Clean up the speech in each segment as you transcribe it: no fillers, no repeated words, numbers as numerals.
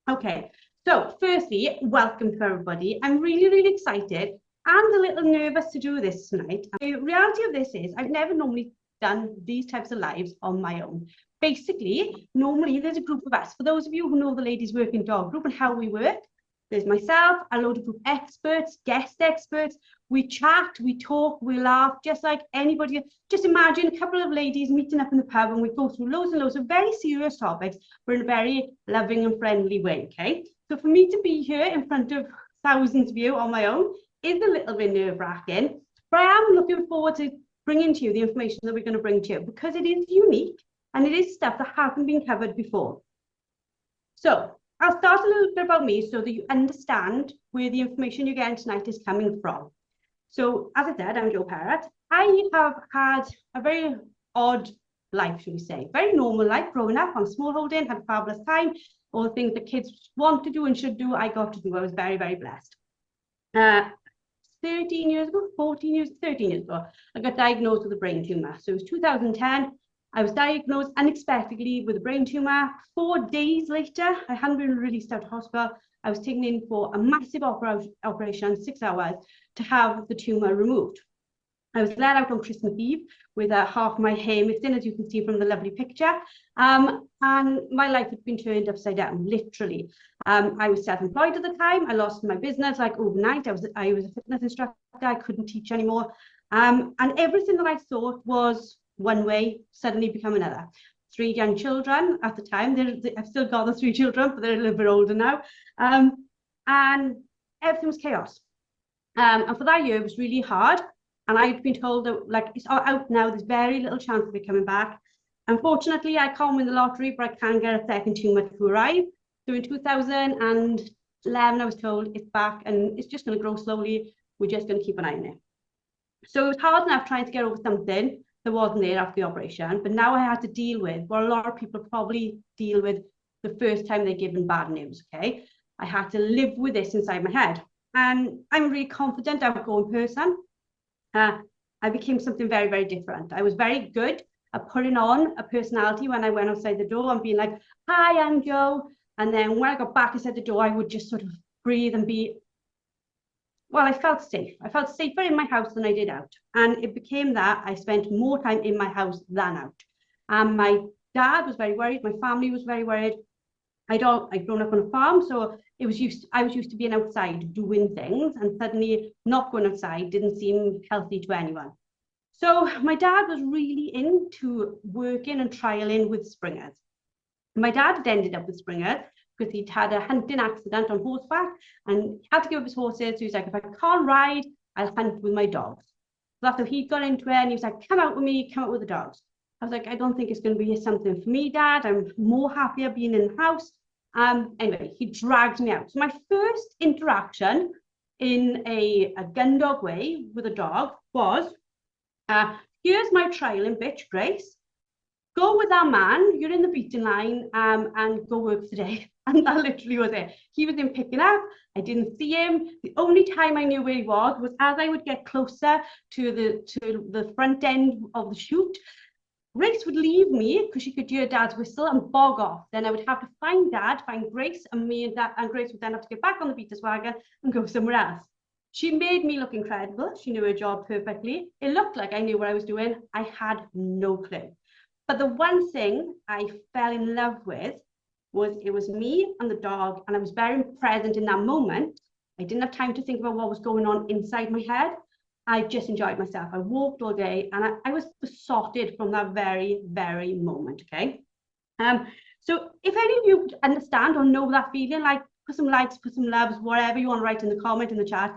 Okay, so firstly, welcome to everybody. I'm really, really excited and a little nervous to do this tonight. The reality of this is I've never normally done these types of lives on my own. Basically, normally there's a group of us. For those of you who know the Ladies Working Dog Group and how we work, there's myself, a load of group experts, guest experts. We chat, we talk, we laugh, just like anybody. Just imagine a couple of ladies meeting up in the pub and we go through loads and loads of very serious topics, but in a very loving and friendly way, okay? So for me to be here in front of thousands of you on my own is a little bit nerve-wracking, but I am looking forward to bringing to you the information that we're going to bring to you because it is unique and it is stuff that hasn't been covered before. So I'll start a little bit about me so that you understand where the information you're getting tonight is coming from. So as I said, I'm Jo Perrott. I have had a very odd life, should we say, very normal life growing up on a small holding, had a fabulous time. All the things that kids want to do and should do, I got to do. I was very, very blessed. 13 years ago, 13 years ago, I got diagnosed with a brain tumor. So it was 2010. I was diagnosed unexpectedly with a brain tumor. 4 days later, I hadn't been released out of hospital. I was taken in for a massive operation, 6 hours, to have the tumor removed. I was let out on Christmas Eve with half my hair missing, as you can see from the lovely picture. And my life had been turned upside down, literally. I was self-employed at the time. I lost my business like overnight. I was a fitness instructor. I couldn't teach anymore. And everything that I thought was one way suddenly become another. 3 young children at the time. I've still got the 3 children, but they're a little bit older now. And everything was chaos. And for that year, it was really hard. And I'd been told that, like, it's out now, there's very little chance of it coming back. Unfortunately, I can't win the lottery, but I can get a second tumor to arrive. So in 2011, I was told it's back and it's just going to grow slowly. We're just going to keep an eye on it. So it was hard enough trying to get over something that wasn't there after the operation. But now I had to deal with what a lot of people probably deal with the first time they're given bad news, okay? I had to live with this inside my head. And I'm a really confident, outgoing person. I became something very, very different. I was very good at putting on a personality when I went outside the door and being like, hi, I'm Jo. And then when I got back inside the door, I would just sort of breathe and be, well, I felt safe. I felt safer in my house than I did out. And it became that I spent more time in my house than out. My dad was very worried. My family was very worried. I'd grown up on a farm, so I was used to being outside doing things, and suddenly not going outside didn't seem healthy to anyone. So my dad was really into working and trialing with springers. My dad had ended up with springers because he'd had a hunting accident on horseback and he had to give up his horses. So he's like, if I can't ride, I'll hunt with my dogs. So that's how he got into it, and he was like, come out with me, come out with the dogs. I was like, I don't think it's going to be something for me, Dad. I'm more happier being in the house. Anyway, he dragged me out. So my first interaction in a Gundog way with a dog was, here's my trialing bitch, Grace. Go with that man, you're in the beating line, and go work today. And that literally was it. He was in picking up. I didn't see him. The only time I knew where he was as I would get closer to the front end of the chute. Grace would leave me because she could hear Dad's whistle and bog off. Then I would have to find Dad, find Grace, and me and Dad, and Grace would then have to get back on the beater's wagon and go somewhere else. She made me look incredible. She knew her job perfectly. It looked like I knew what I was doing. I had no clue. But the one thing I fell in love with was it was me and the dog, and I was very present in that moment. I didn't have time to think about what was going on inside my head. I just enjoyed myself. I walked all day and I was besotted from that very, very moment, okay? So if any of you understand or know that feeling, like put some likes, put some loves, whatever you want to write in the comment, in the chat,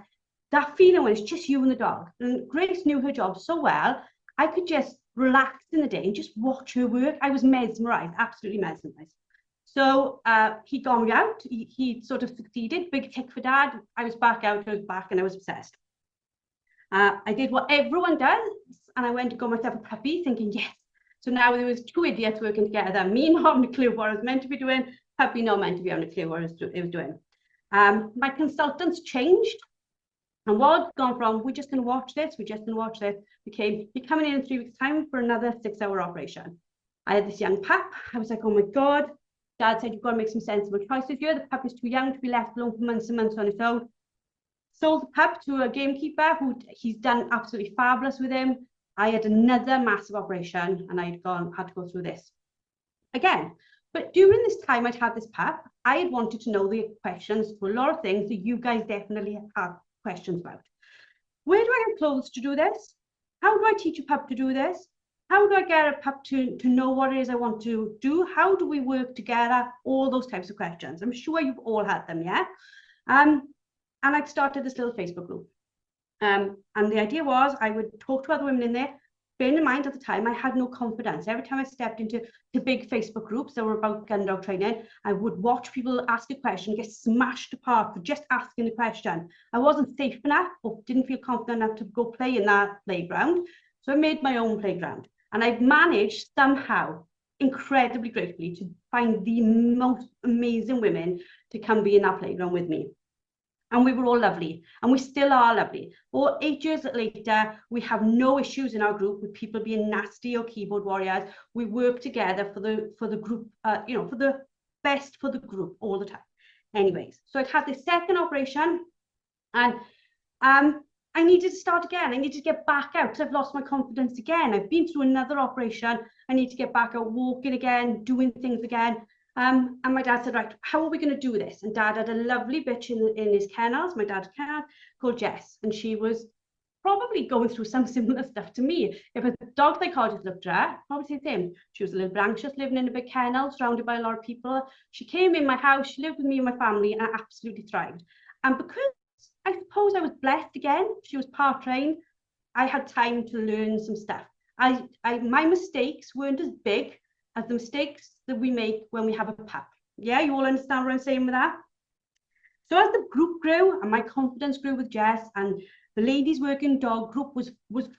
that feeling when it's just you and the dog. And Grace knew her job so well, I could just relax in the day and just watch her work. I was mesmerized, absolutely mesmerized. So he got me out. He sort of succeeded. Big tick for Dad. I was back out, I was back, and I was obsessed. I did what everyone does, and I went to go myself a puppy thinking, yes. So now there was 2 idiots working together, me not having a clue what I was meant to be doing, puppy not meant to be having a clue what I was doing. My consultants changed, and what had gone from, we're just going to watch this, became, you're coming in 3 weeks' time for another 6-hour operation. I had this young pup. I was like, oh my God, Dad said, you've got to make some sensible choices here. The pup is too young to be left alone for months and months on its own. Sold the pup to a gamekeeper who he's done absolutely fabulous with him. I had another massive operation and had to go through this again. But during this time I'd had this pup, I had wanted to know the questions for a lot of things that you guys definitely have questions about. Where do I get clothes to do this? How do I teach a pup to do this? How do I get a pup to know what it is I want to do? How do we work together? All those types of questions. I'm sure you've all had them, yeah? And I'd started this little Facebook group. And the idea was I would talk to other women in there. Bearing in mind at the time, I had no confidence. Every time I stepped into big Facebook groups that were about Gundog training, I would watch people ask a question, get smashed apart for just asking a question. I wasn't safe enough or didn't feel confident enough to go play in that playground. So I made my own playground. And I've managed somehow, incredibly gratefully, to find the most amazing women to come be in that playground with me. And we were all lovely, and we still are lovely. Or 8 years later, we have no issues in our group with people being nasty or keyboard warriors. We work together for the group, for the best for the group all the time. Anyways, so I'd had this second operation, and I needed to start again. I needed to get back out because I've lost my confidence again. I've been through another operation. I need to get back out, walking again, doing things again. And my dad said, right, how are we going to do this? And Dad had a lovely bitch in his kennels, my dad's kennel, called Jess. And she was probably going through some similar stuff to me. If a dog psychologist looked at her, probably the same. She was a little bit anxious, living in a big kennel, surrounded by a lot of people. She came in my house, she lived with me and my family, and I absolutely thrived. And because I suppose I was blessed again, she was part trained, I had time to learn some stuff. My mistakes weren't as big as the mistakes that we make when we have a pup. Yeah, you all understand what I'm saying with that? So as the group grew and my confidence grew with Jess, and the ladies working dog group was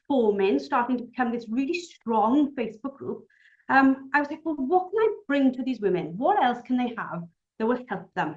forming, starting to become this really strong Facebook group, I was like, well, what can I bring to these women? What else can they have that will help them?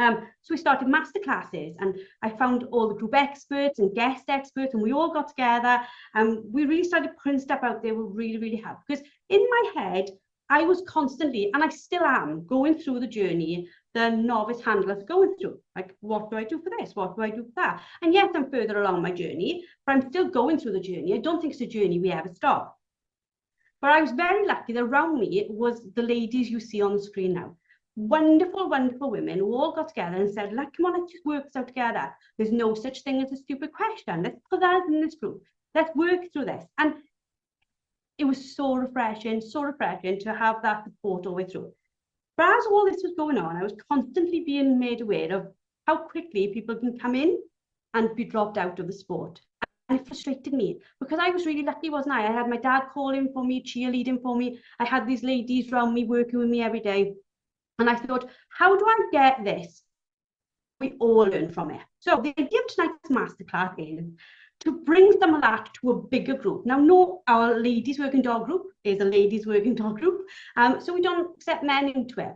So we started masterclasses, and I found all the group experts and guest experts, and we all got together and we really started putting stuff out there that will really, really help. Because in my head, I was constantly, and I still am, going through the journey the novice handler's going through. Like, what do I do for this? What do I do for that? And yes, I'm further along my journey, but I'm still going through the journey. I don't think it's a journey we ever stop. But I was very lucky that around me was the ladies you see on the screen now. Wonderful, wonderful women who all got together and said, like, come on, let's just work this out together. There's no such thing as a stupid question. Let's put that in this group. Let's work through this. And it was so refreshing to have that support all the way through. But as all this was going on, I was constantly being made aware of how quickly people can come in and be dropped out of the sport. And it frustrated me because I was really lucky, wasn't I? I had my dad calling for me, cheerleading for me. I had these ladies around me working with me every day. And I thought, how do I get this? We all learn from it. So the idea of tonight's masterclass is to bring some of that to a bigger group. Now, no, our ladies working dog group is a ladies working dog group. So we don't accept men into it.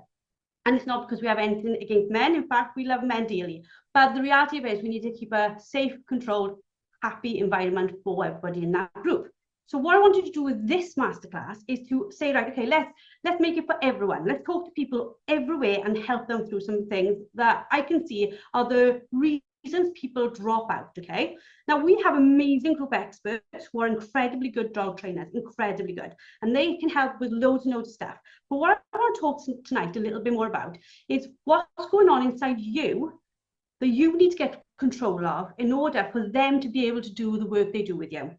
And it's not because we have anything against men. In fact, we love men dearly. But the reality of it is we need to keep a safe, controlled, happy environment for everybody in that group. So what I wanted to do with this masterclass is to say, right, okay, let's make it for everyone. Let's talk to people everywhere and help them through some things that I can see are the reasons people drop out, okay? Now, we have amazing group experts who are incredibly good dog trainers, incredibly good, and they can help with loads and loads of stuff. But what I want to talk tonight a little bit more about is what's going on inside you that you need to get control of in order for them to be able to do the work they do with you.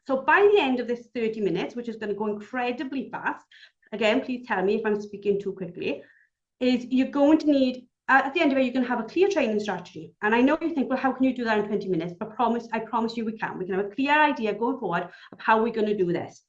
So by the end of this 30 minutes, which is going to go incredibly fast, again, please tell me if I'm speaking too quickly, is you're going to need, at the end of it, you're going to have a clear training strategy. And I know you think, well, how can you do that in 20 minutes? But I promise you we can. We can have a clear idea going forward of how we're going to do this.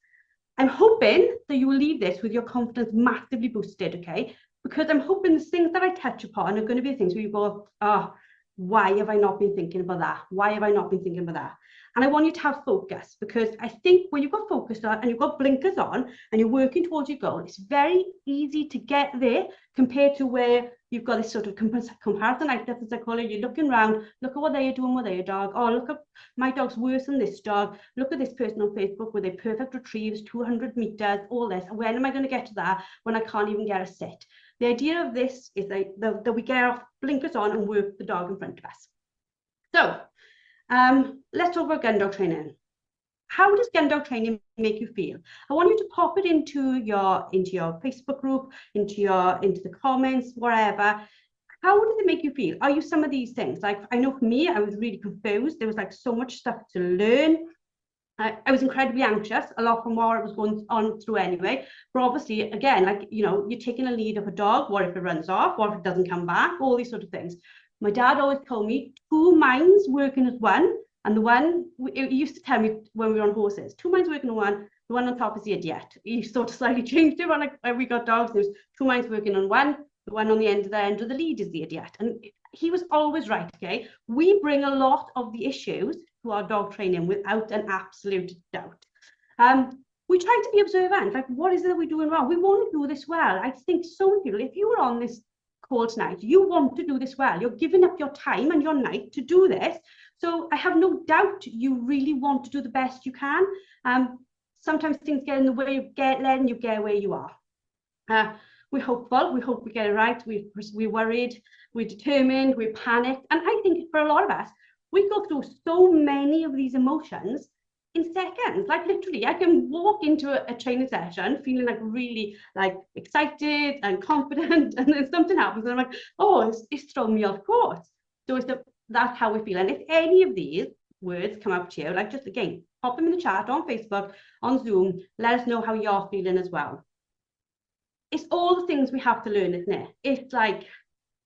I'm hoping that you will leave this with your confidence massively boosted, okay? Because I'm hoping the things that I touch upon are going to be things where you go, oh, why have I not been thinking about that? Why have I not been thinking about that? And I want you to have focus, because I think when you've got focus on and you've got blinkers on and you're working towards your goal, it's very easy to get there compared to where you've got this sort of comparison, as I call it. You're looking around, look at what they're doing with their dog. Oh, look at my dog's worse than this dog. Look at this person on Facebook with their perfect retrieves, 200 meters, all this. When am I going to get to that when I can't even get a sit? The idea of this is that we get our blinkers on and work the dog in front of us. So let's talk about gun dog training. How does gun dog training make you feel? I want you to pop it into your Facebook group, into the comments, wherever. How does it make you feel? Are you some of these things? Like, I know for me, I was really confused. There was like so much stuff to learn. I was incredibly anxious, a lot from what I was going on through anyway. But obviously, again, like, you know, you're taking a lead of a dog. What if it runs off? What if it doesn't come back? All these sort of things. My dad always told me 2 minds working as one. And the one, he used to tell me when we were on horses, 2 minds working as one. The one on top is the idiot. He sort of slightly changed it when we got dogs. There's 2 minds working on one. The one on the end of the lead is the idiot. And he was always right, okay? We bring a lot of the issues to our dog training without an absolute doubt. We try to be observant, like, what is it that we're doing wrong? We want to do this well. I think so many people, if you were on this call tonight, you want to do this well. You're giving up your time and your night to do this. So I have no doubt you really want to do the best you can. Sometimes things get in the way of letting you get where you are. We're hopeful, we hope we get it right, we're worried, we're determined, we're panicked. And I think for a lot of us, we go through so many of these emotions in seconds. Like, literally, I can walk into a training session feeling like really like excited and confident, and then something happens and I'm like, oh, it's thrown me off course. So that's how we feel. And if any of these words come up to you, like, just again, pop them in the chat on Facebook, on Zoom, let us know how you're feeling as well. It's all the things we have to learn, isn't it? It's like,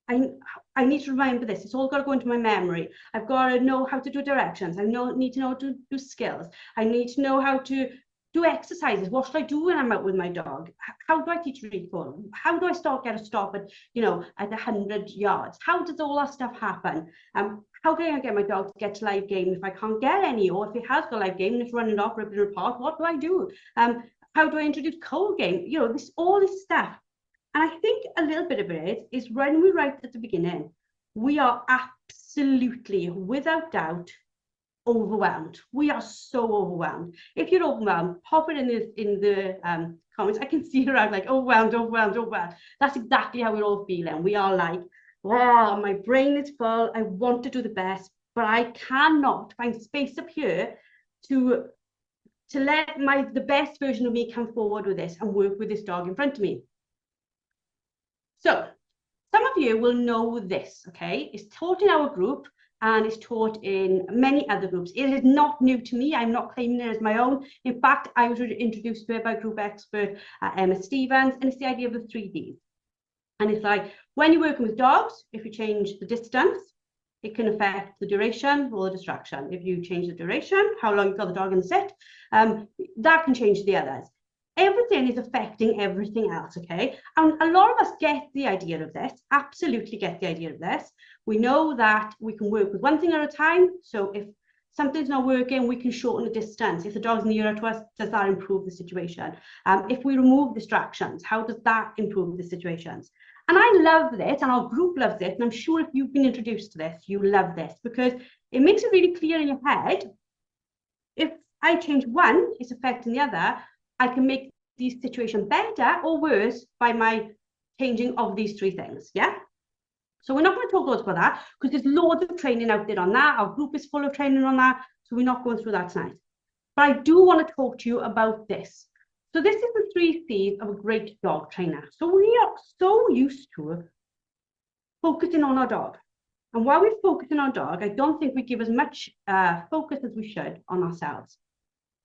I need to remember this. It's all got to go into my memory. I've got to know how to do directions. I need to know how to do skills. I need to know how to do exercises. What should I do when I'm out with my dog? How do I teach recall? How do I get a stop at, you know, at 100 yards? How does all that stuff happen? How can I get my dog to get to live game if I can't get any? Or if it has got live game and it's running off, ripping it apart, what do I do? How do I introduce cold game? You know, all this stuff. And I think a little bit of it is when we write at the beginning, we are absolutely, without doubt, overwhelmed. We are so overwhelmed. If you're overwhelmed, pop it in the comments. I can see around like overwhelmed. That's exactly how we're all feeling. We are like, wow, my brain is full. I want to do the best, but I cannot find space up here to let the best version of me come forward with this and work with this dog in front of me. So some of you will know this, okay? It's taught in our group and it's taught in many other groups. It is not new to me. I'm not claiming it as my own. In fact, I was introduced to it by group expert Emma Stevens, and it's the idea of the 3 Ds. And it's like, when you're working with dogs, if you change the distance, it can affect the duration or the distraction. If you change the duration, how long you've got the dog in the sit, that can change the others. Everything is affecting everything else, okay? And a lot of us get the idea of this, absolutely get the idea of this. We know that we can work with one thing at a time. So if something's not working, we can shorten the distance. If the dog's nearer to us, does that improve the situation? If we remove distractions, how does that improve the situations? And I love this, and our group loves it. And I'm sure if you've been introduced to this, you love this, because it makes it really clear in your head. If I change one, it's affecting the other. I can make the situation better or worse by my changing of these 3 things, yeah? So we're not going to talk loads about that because there's loads of training out there on that. Our group is full of training on that, so we're not going through that tonight. But I do want to talk to you about this. So this is the 3 C's of a great dog trainer. So we are so used to focusing on our dog. And while we're focusing on our dog, I don't think we give as much focus as we should on ourselves.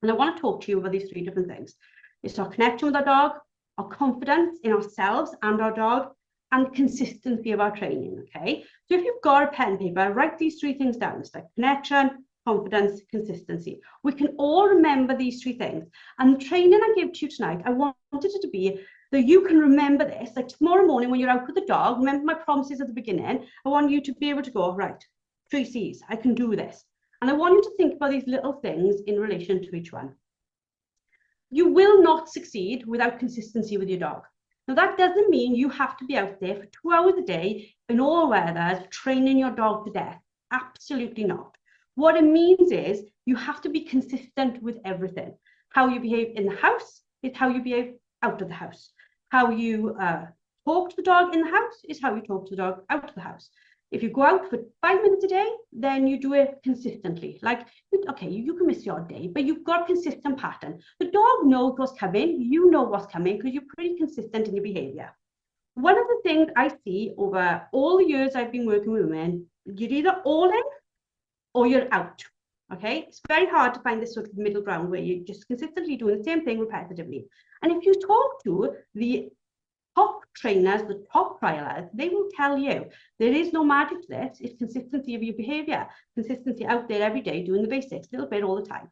And I want to talk to you about these 3 different things. It's our connection with our dog, our confidence in ourselves and our dog, and consistency of our training, okay? So if you've got a pen and paper, write these 3 things down. It's like connection, confidence, consistency. We can all remember these 3 things. And the training I give to you tonight, I wanted it to be that you can remember this. Like tomorrow morning when you're out with the dog, remember my promises at the beginning. I want you to be able to go, right, 3 C's, I can do this. And I want you to think about these little things in relation to each one. You will not succeed without consistency with your dog. Now, that doesn't mean you have to be out there for 2 hours a day in all weathers training your dog to death. Absolutely not. What it means is you have to be consistent with everything. How you behave in the house is how you behave out of the house. How you talk to the dog in the house is how you talk to the dog out of the house. If you go out for 5 minutes a day, then you do it consistently. Like, okay, you can miss your day, but you've got a consistent pattern. The dog knows what's coming. You know what's coming because you're pretty consistent in your behavior. One of the things I see over all the years I've been working with women, you're either all in or you're out. Okay, it's very hard to find this sort of middle ground where you're just consistently doing the same thing repetitively. And if you talk to the top trainers, the top trialers, they will tell you there is no magic to this. It's consistency of your behavior, consistency out there every day, doing the basics, a little bit all the time,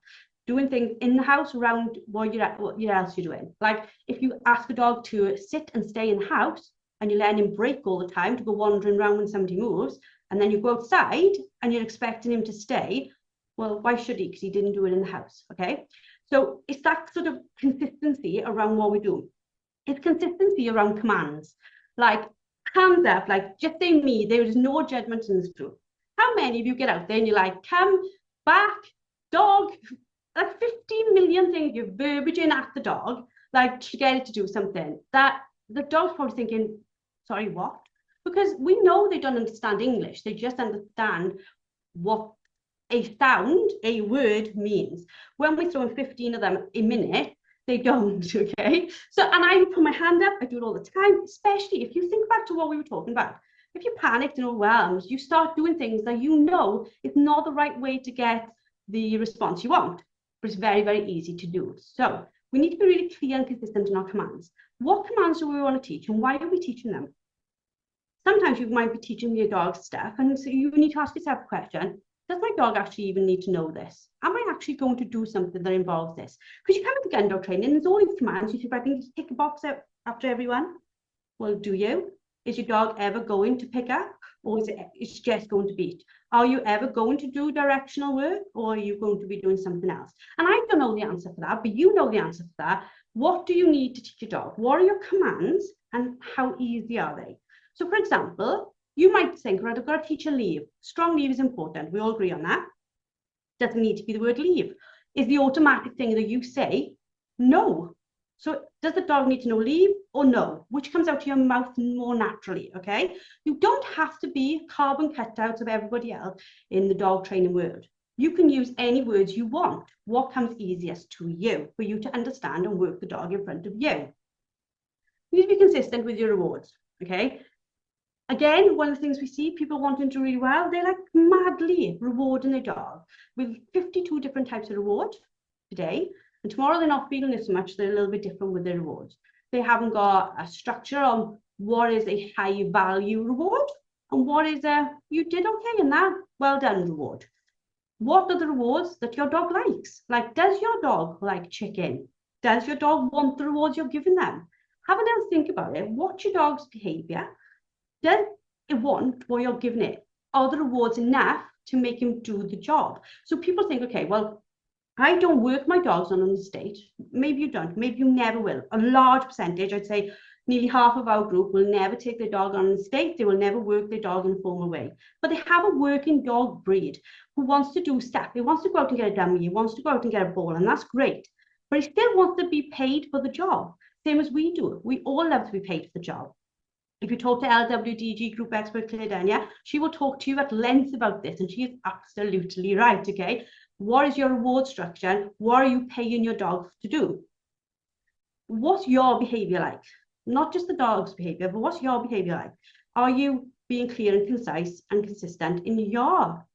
doing things in the house around what else you're doing. Like if you ask a dog to sit and stay in the house and you let him break all the time to go wandering around when somebody moves, and then you go outside and you're expecting him to stay, well, why should he? Because he didn't do it in the house, okay? So it's that sort of consistency around what we do. It's consistency around commands, like hands up, like just say me, there is no judgment in this group. How many of you get out there and you're like, come back, dog, like 15 million things you're verbaging at the dog, like to get it to do something that the dog's probably thinking, sorry, what? Because we know they don't understand English, they just understand what a sound, a word means. When we throw in 15 of them a minute, they don't, okay? So, and I put my hand up, I do it all the time, especially if you think back to what we were talking about. If you're panicked and overwhelmed, you start doing things that you know is not the right way to get the response you want, but it's very, very easy to do. So we need to be really clear and consistent in our commands. What commands do we want to teach and why are we teaching them? Sometimes you might be teaching your dog stuff and so you need to ask yourself a question. Does my dog actually even need to know this? Am I actually going to do something that involves this? Because you come into Gundog training, there's all these commands. You think, I think you tick a box out after everyone. Well, do you? Is your dog ever going to pick up? Or is it's just going to beat? Are you ever going to do directional work? Or are you going to be doing something else? And I don't know the answer for that, but you know the answer for that. What do you need to teach your dog? What are your commands and how easy are they? So for example, you might think, right, I've got to teach a leave. Strong leave is important. We all agree on that. Doesn't need to be the word leave. Is the automatic thing that you say, no. So does the dog need to know leave or no? Which comes out of your mouth more naturally, okay? You don't have to be carbon cutouts of everybody else in the dog training world. You can use any words you want. What comes easiest to you for you to understand and work the dog in front of you? You need to be consistent with your rewards, okay? Again, one of the things we see, people wanting to do really well, they're like madly rewarding their dog with 52 different types of reward today. And tomorrow they're not feeling it so much, they're a little bit different with their rewards. They haven't got a structure on what is a high value reward and what is a, you did okay in that, well done reward. What are the rewards that your dog likes? Like, does your dog like chicken? Does your dog want the rewards you're giving them? Have a little think about it. Watch your dog's behavior. Does it want what you're giving it? Are the rewards enough to make him do the job? So people think, okay, well, I don't work my dogs on an estate. Maybe you don't, maybe you never will. A large percentage, I'd say nearly half of our group will never take their dog on an estate. They will never work their dog in a formal way. But they have a working dog breed who wants to do stuff. He wants to go out and get a dummy. He wants to go out and get a ball, and that's great. But he still wants to be paid for the job, same as we do. We all love to be paid for the job. If you talk to LWDG group expert Claire Dania, she will talk to you at length about this, and she is absolutely right, okay? What is your reward structure? What are you paying your dog to do? What's your behavior like? Not just the dog's behavior, but what's your behavior like? Are you being clear and concise and consistent in your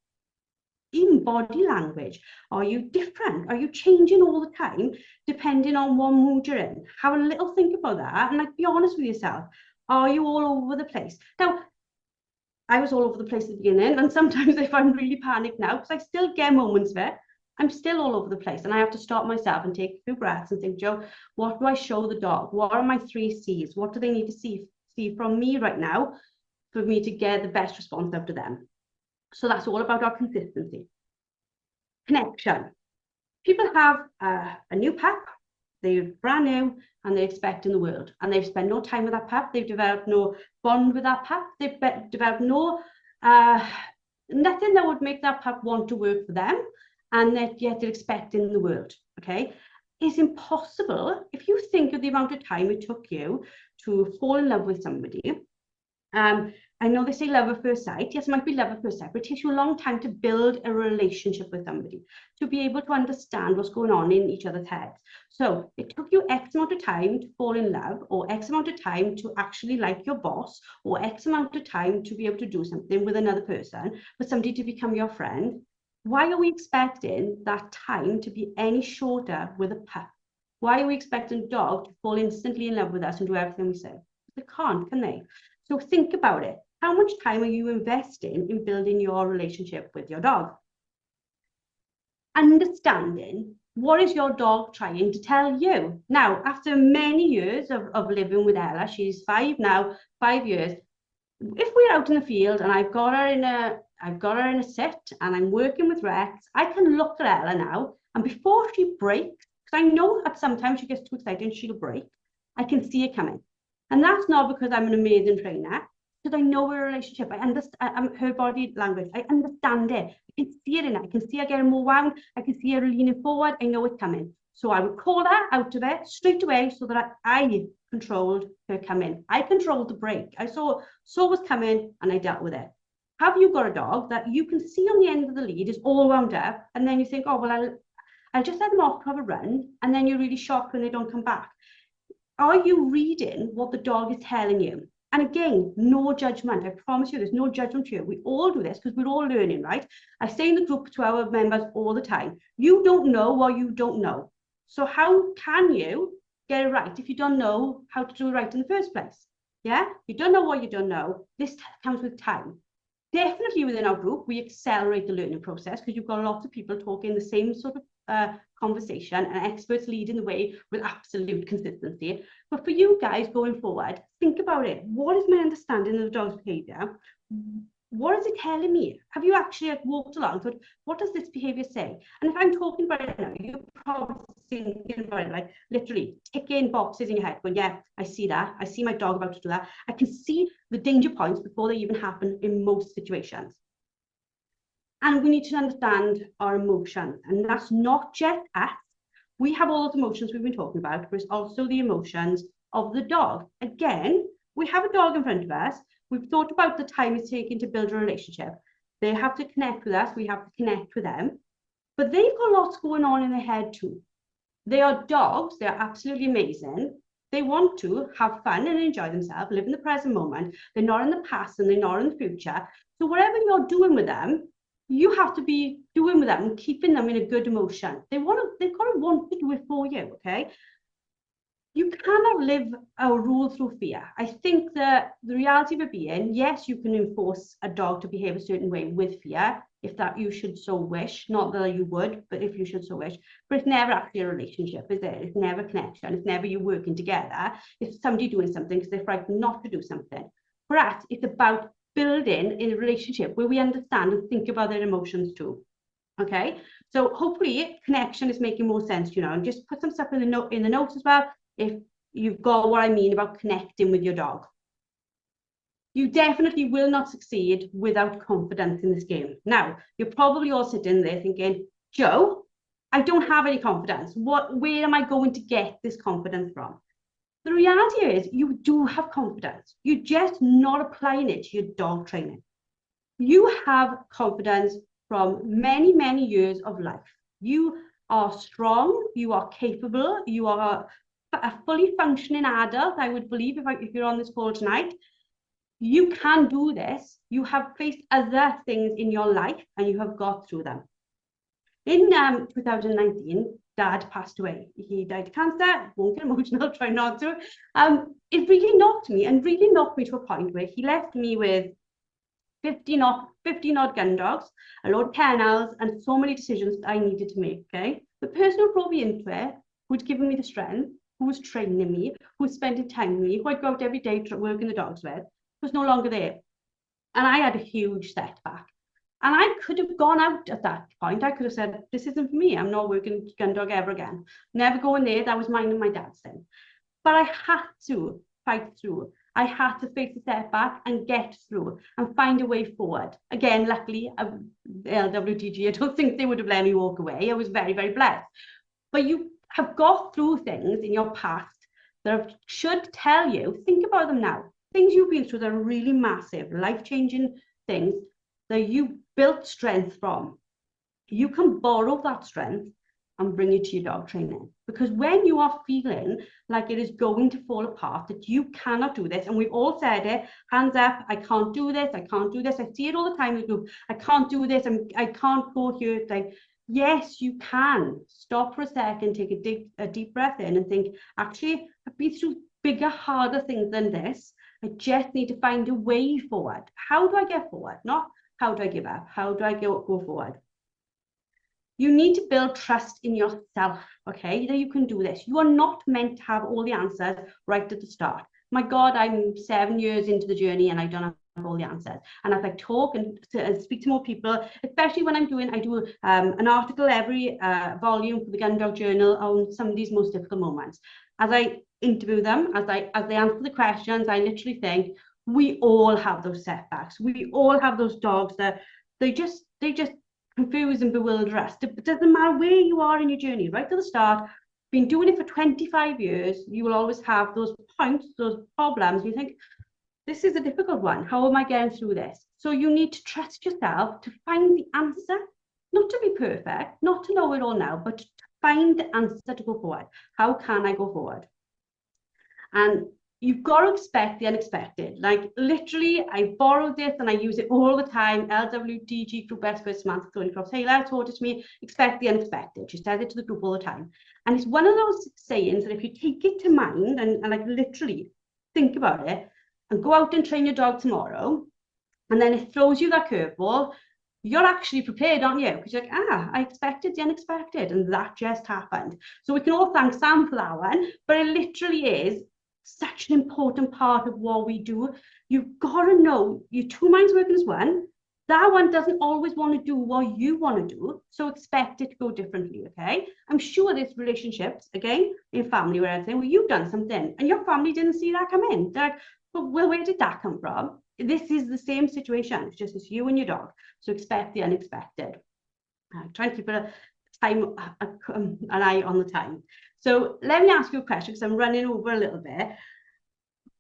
even body language? Are you different? Are you changing all the time depending on what mood you're in? Have a little think about that and like be honest with yourself. Are you all over the place? Now, I was all over the place at the beginning, and sometimes if I'm really panicked now, because I still get moments of it, I'm still all over the place, and I have to stop myself and take a few breaths and think, Joe, what do I show the dog? What are my 3 C's? What do they need to see from me right now for me to get the best response out of them? So that's all about our consistency. Connection. People have a new pup, they're brand new, and they're expecting the world, and they've spent no time with that pup. They've developed no bond with that pup. They've developed no nothing that would make that pup want to work for them, and yet they're expecting the world. Okay, it's impossible if you think of the amount of time it took you to fall in love with somebody. I know they say love at first sight. Yes, it might be love at first sight, but it takes you a long time to build a relationship with somebody, to be able to understand what's going on in each other's heads. So it took you X amount of time to fall in love, or X amount of time to actually like your boss, or X amount of time to be able to do something with another person, for somebody to become your friend. Why are we expecting that time to be any shorter with a pup? Why are we expecting a dog to fall instantly in love with us and do everything we say? They can't, can they? So think about it. How much time are you investing in building your relationship with your dog? Understanding what is your dog trying to tell you. Now, after many years of living with Ella, she's 5 now, 5 years. If we're out in the field and I've got her in a sit and I'm working with Rex, I can look at Ella now, and before she breaks, because I know that sometimes she gets too excited and she'll break, I can see it coming. And that's not because I'm an amazing trainer, because I know our relationship. I understand her body language. I understand it. I can see it in her. I can see her getting more wound. I can see her leaning forward. I know it's coming. So I would call her out of it straight away, so that I controlled her coming. I controlled the break. I saw what's coming and I dealt with it. Have you got a dog that you can see on the end of the lead is all wound up, and then you think, oh, well, I'll just let them off to have a run, and then you're really shocked when they don't come back? Are you reading what the dog is telling you? And again, no judgment. I promise you, there's no judgment here. We all do this because we're all learning, right? I say in the group to our members all the time, you don't know what you don't know. So how can you get it right if you don't know how to do it right in the first place? Yeah, you don't know what you don't know. This comes with time. Definitely within our group, we accelerate the learning process because you've got lots of people talking the same sort of conversation, and experts leading the way with absolute consistency. But for you guys going forward, think about it. What is my understanding of the dog's behavior? What is it telling me? Have you actually walked along and thought, what does this behavior say? And if I'm talking about it now, you're probably thinking about it like literally ticking boxes in your head, going, yeah, I see that. I see my dog about to do that. I can see the danger points before they even happen in most situations. And we need to understand our emotions. And that's not just us. We have all those emotions we've been talking about, but it's also the emotions of the dog. Again, we have a dog in front of us. We've thought about the time it's taken to build a relationship. They have to connect with us. We have to connect with them. But they've got lots going on in their head too. They are dogs. They're absolutely amazing. They want to have fun and enjoy themselves, live in the present moment. They're not in the past and they're not in the future. So whatever you're doing with them, you have to be doing with them and keeping them in a good emotion. They've got to want to do it for you, okay? You cannot live or rule through fear. I think that the reality of it being, yes, you can enforce a dog to behave a certain way with fear, if that you should so wish. Not that you would, but if you should so wish. But it's never actually a relationship, is it? It's never connection. It's never you working together. It's somebody doing something because they're frightened not to do something. For us, it's about building in a relationship where we understand and think about their emotions too. Okay, so hopefully connection is making more sense, you know, and just put some stuff in the notes as well if you've got what I mean about connecting with your dog. You definitely will not succeed without confidence in this game. Now, you're probably all sitting there thinking, Joe, I don't have any confidence. Where am I going to get this confidence from? The reality is you do have confidence. You're just not applying it to your dog training. You have confidence from many, many years of life. You are strong, you are capable, you are a fully functioning adult, I would believe, if you're on this call tonight. You can do this. You have faced other things in your life and you have got through them. In 2019, Dad passed away. He died of cancer. Won't get emotional, try not to. It really knocked me to a point where he left me with 15 odd Gundogs, a load of kennels, and so many decisions that I needed to make, okay? The person who brought me into it, who'd given me the strength, who was training me, who was spending time with me, who I'd go out every day working the dogs with, was no longer there. And I had a huge setback. And I could have gone out at that point. I could have said, this isn't for me. I'm not working Gundog ever again. Never going there. That was mine and my dad's thing. But I had to fight through. I had to face the setback and get through and find a way forward. Again, luckily, LWTG, I don't think they would have let me walk away. I was very, very blessed. But you have got through things in your past that should tell you, think about them now, things you've been through that are really massive, life-changing things that you built strength from. You can borrow that strength and bring it to your dog training. Because when you are feeling like it is going to fall apart, that you cannot do this, and we've all said it, hands up, I can't do this, I can't do this. I see it all the time in the group, I can't do this, I can't go here. Like, yes, you can. Stop for a second, take a deep breath in and think, actually, I've been through bigger, harder things than this. I just need to find a way forward. How do I get forward? Not how do I give up? How do I go forward? You need to build trust in yourself, okay? That you can do this. You are not meant to have all the answers right at the start. My God, I'm 7 years into the journey and I don't have all the answers. And as I talk and speak to more people, especially when I do an article every volume for the Gundog Journal on somebody's most difficult moments. As I interview them, as they answer the questions, I literally think we all have those setbacks. We all have those dogs that they just confuse and bewilder us. It doesn't matter where you are in your journey, right to the start, been doing it for 25 years, you will always have those points, those problems. You think, this is a difficult one. How am I getting through this? So you need to trust yourself to find the answer, not to be perfect, not to know it all now, but to find the answer to go forward. How can I go forward? And you've got to expect the unexpected. Like literally, I borrowed this and I use it all the time. LWDG Group Expert Samantha Tony Cross Taylor taught it to me, expect the unexpected. She says it to the group all the time. And it's one of those sayings that if you take it to mind and like literally think about it and go out and train your dog tomorrow, and then it throws you that curveball, you're actually prepared, aren't you? Because you're like, I expected the unexpected and that just happened. So we can all thank Sam for that one, but it literally is such an important part of what we do. You've got to know your two minds working as one. That one doesn't always want to do what you want to do, so expect it to go differently, okay? I'm sure there's relationships, again, in family where I say, well, you've done something and your family didn't see that come in. They're like, well, where did that come from? This is the same situation. It's just it's you and your dog. So expect the unexpected. Try and keep an eye on the time. So let me ask you a question because I'm running over a little bit.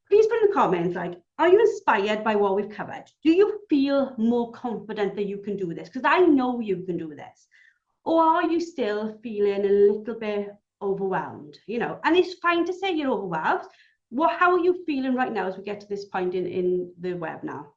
Please put in the comments, like, are you inspired by what we've covered? Do you feel more confident that you can do this? Because I know you can do this. Or are you still feeling a little bit overwhelmed? You know, and it's fine to say you're overwhelmed. How are you feeling right now as we get to this point in the web now?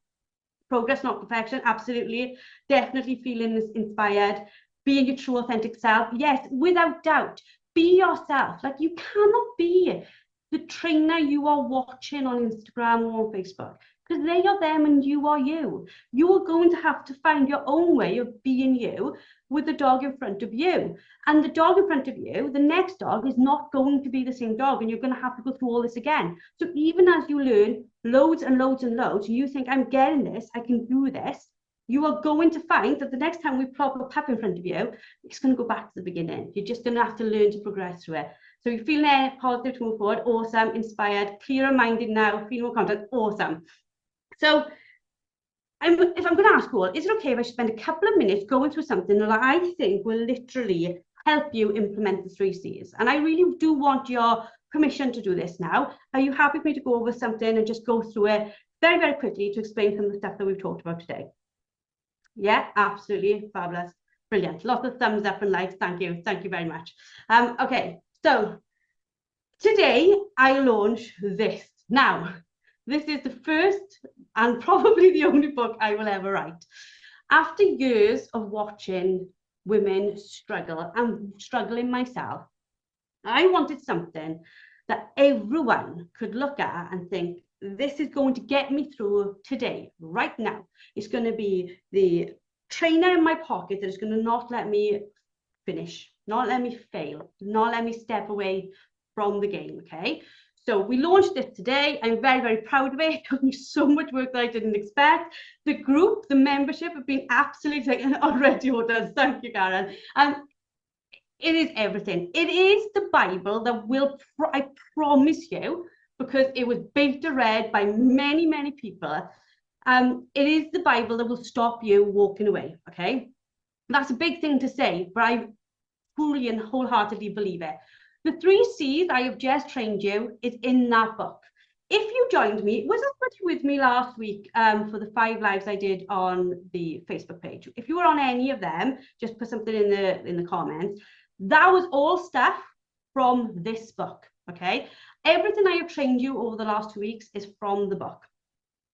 Progress, not perfection, absolutely. Definitely feeling inspired. Being your true, authentic self. Yes, without doubt. Be yourself. Like, you cannot be the trainer you are watching on Instagram or on Facebook, because they are them and you are you. You are going to have to find your own way of being you with the dog in front of you. And the dog in front of you, the next dog, is not going to be the same dog, and you're going to have to go through all this again. So even as you learn loads and loads and loads, and you think, I'm getting this, I can do this, you are going to find that the next time we plop a pup in front of you, it's going to go back to the beginning. You're just going to have to learn to progress through it. So you feel positive to move forward, awesome, inspired, clearer-minded now, feeling more confident, awesome. So if I'm going to ask you all, is it okay if I spend a couple of minutes going through something that I think will literally help you implement the 3 C's? And I really do want your permission to do this now. Are you happy for me to go over something and just go through it very, very quickly to explain some of the stuff that we've talked about today? Yeah, absolutely, fabulous, brilliant. Lots of thumbs up and likes. Thank you very much. Okay, so today I launch this. Now, this is the first and probably the only book I will ever write. After years of watching women struggle and struggling myself, I wanted something that everyone could look at and think, this is going to get me through today, right now. It's going to be the trainer in my pocket that is going to not let me finish, not let me fail, not let me step away from the game, okay? So we launched this today. I'm very, very proud of it. It took me so much work that I didn't expect. The group, the membership have been absolutely already orders. Thank you, Karen. It is everything. It is the Bible that will, I promise you, because it was beta read by many, many people. It is the Bible that will stop you walking away, okay? That's a big thing to say, but I fully and wholeheartedly believe it. The 3Cs I have just trained you is in that book. If you joined me, was somebody with me last week for the 5 lives I did on the Facebook page? If you were on any of them, just put something in the comments. That was all stuff from this book, okay? Everything I have trained you over the last 2 weeks is from the book.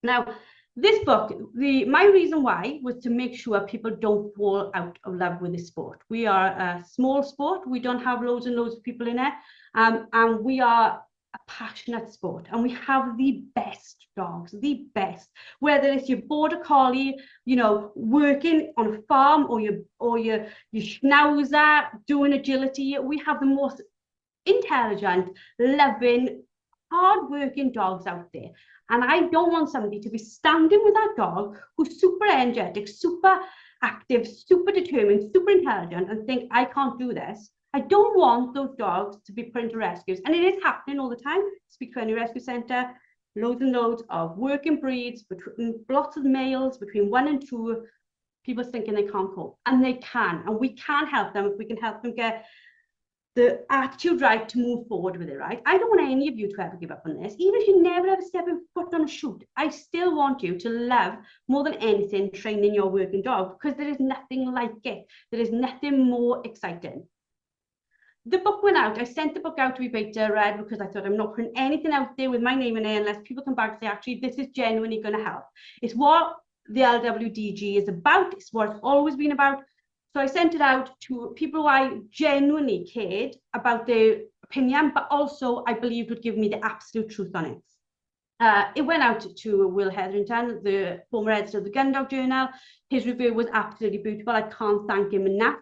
Now, this book, my reason why was to make sure people don't fall out of love with this sport. We are a small sport. We don't have loads and loads of people in it. And we are a passionate sport, and we have the best dogs, the best. Whether it's your border collie, you know, working on a farm, or your schnauzer doing agility, we have the most intelligent, loving, hard-working dogs out there. And I don't want somebody to be standing with that dog who's super energetic, super active, super determined, super intelligent, and think, I can't do this. I don't want those dogs to be put into rescues. And it is happening all the time. Speak to any rescue centre, loads and loads of working breeds, between lots of males, between 1 and 2, people thinking they can't cope. And they can. And we can help them if we can help them get the attitude right to move forward with it, right? I don't want any of you to ever give up on this. Even if you never ever step foot on a shoot, I still want you to love, more than anything, training your working dog, because there is nothing like it. There is nothing more exciting. The book went out. I sent the book out to be beta read because I thought I'm not putting anything out there with my name in it unless people come back and say, actually, this is genuinely going to help. It's what the LWDG is about. It's what it's always been about. So I sent it out to people who I genuinely cared about their opinion, but also I believed would give me the absolute truth on it. It went out to Will Hetherington, the former editor of the Gundog Journal. His review was absolutely beautiful. I can't thank him enough.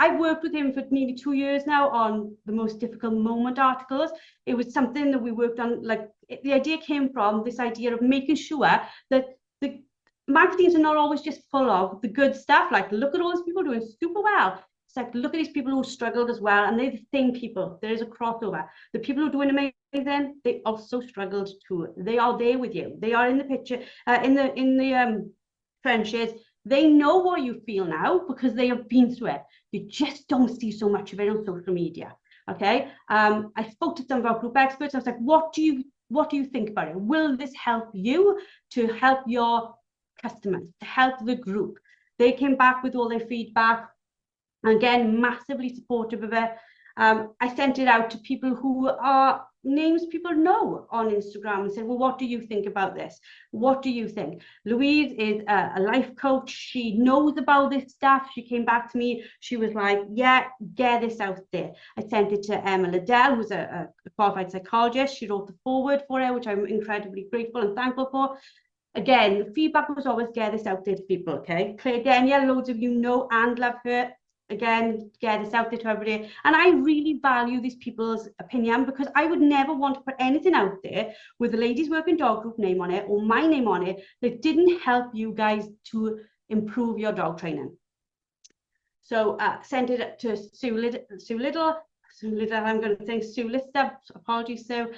I've worked with him for nearly 2 years now on the most difficult moment articles. It was something that we worked on, like the idea came from this idea of making sure that the magazines are not always just full of the good stuff, like look at all these people doing super well. It's like, look at these people who struggled as well, and they're the same people. There is a crossover. The people who are doing amazing, they also struggled too. They are there with you. They are in the picture, in the trenches. They know what you feel now because they have been through it. You just don't see so much of it on social media. Okay. I spoke to some of our group experts. I was like, what do you think about it? Will this help you to help your customers, to help the group? They came back with all their feedback. Again, massively supportive of it. I sent it out to people who are names people know on Instagram and said, well, what do you think about this? What do you think? Louise is a life coach. She knows about this stuff. She came back to me. She was like, yeah, get this out there. I sent it to Emma Liddell, who's a qualified psychologist. She wrote the foreword for it, which I'm incredibly grateful and thankful for. Again, the feedback was always get this out there to people, okay? Claire Danielle, loads of you know and love her. Again, get this out there to everybody. And I really value these people's opinion because I would never want to put anything out there with the Ladies Working Dog Group name on it or my name on it that didn't help you guys to improve your dog training. So send it to Sue Little. I'm going to thank Sue Lister. Apologies, Sue.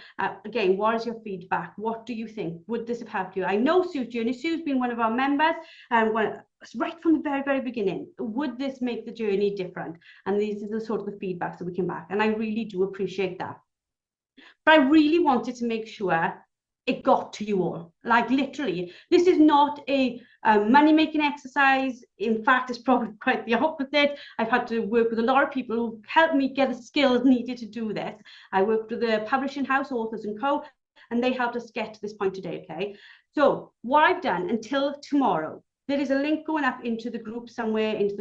Again, what is your feedback? What do you think? Would this have helped you? I know Sue's journey. Sue's been one of our members and right from the very, very beginning. Would this make the journey different? And these are the sort of the feedbacks that we came back. And I really do appreciate that. But I really wanted to make sure it got to you all. Like literally, this is not a money-making exercise. In fact, it's probably quite the opposite. I've had to work with a lot of people who helped me get the skills needed to do this. I worked with the publishing house, Authors & Co, and they helped us get to this point today, okay? So what I've done until tomorrow, there is a link going up into the group somewhere, into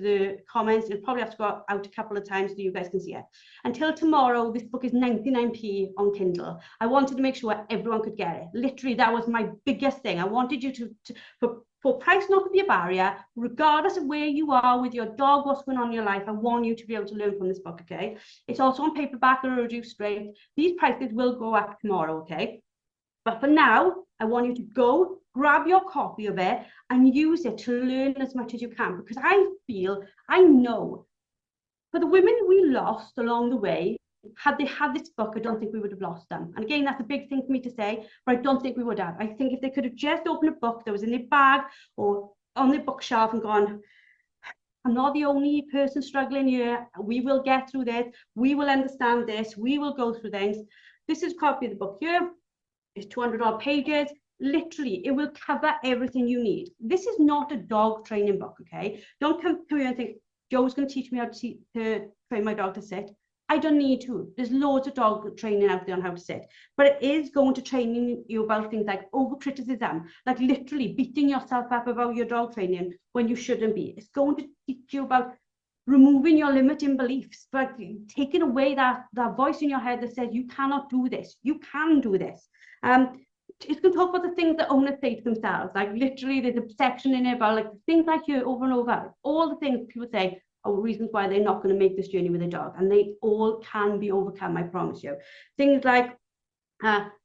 the comments. It'll probably have to go out a couple of times so you guys can see it. Until tomorrow, this book is 99p on Kindle. I wanted to make sure everyone could get it. Literally, that was my biggest thing. I wanted you for price not to be a barrier, regardless of where you are with your dog, what's going on in your life. I want you to be able to learn from this book, okay? It's also on paperback or a reduced rate. These prices will go up tomorrow, okay? But for now, I want you to go grab your copy of it and use it to learn as much as you can, because I know for the women we lost along the way, had they had this book, I don't think we would have lost them. And again, that's a big thing for me to say, but I don't think we would have. I think if they could have just opened a book that was in their bag or on their bookshelf and gone, I'm not the only person struggling here. We will get through this. We will understand this. We will go through things. This is a copy of the book here. It's 200 odd pages. Literally, it will cover everything you need. This is not a dog training book, okay? Don't come here and think, Joe's going to teach me how to train my dog to sit. I don't need to. There's loads of dog training out there on how to sit, but it is going to train you about things like over-criticism, like literally beating yourself up about your dog training when you shouldn't be. It's going to teach you about removing your limiting beliefs, but taking away that voice in your head that says you cannot do this. You can do this. It's going to talk about the things that owners say to themselves. Like literally, there's a section in it about like things I hear over and over. All the things people say are reasons why they're not going to make this journey with a dog, and they all can be overcome, I promise you. Things like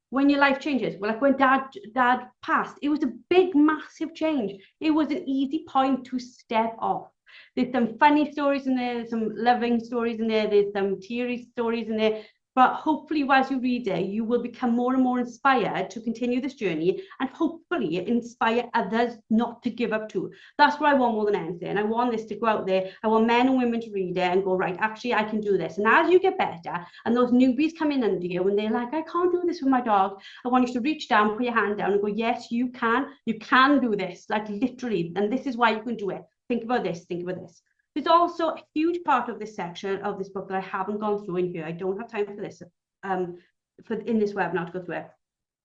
when your life changes, well, like when dad passed, it was a big, massive change. It was an easy point to step off. There's some funny stories in there, there's some loving stories in there, there's some teary stories in there. But hopefully, whilst you read it, you will become more and more inspired to continue this journey, and hopefully inspire others not to give up too. That's what I want more than anything. I want this to go out there. I want men and women to read it and go, right, actually, I can do this. And as you get better, and those newbies come in under you, and they're like, I can't do this with my dog, I want you to reach down, put your hand down and go, yes, you can do this, like literally. And this is why you can do it. Think about this, think about this. There's also a huge part of this section of this book that I haven't gone through in here. I don't have time for this, in this webinar to go through it,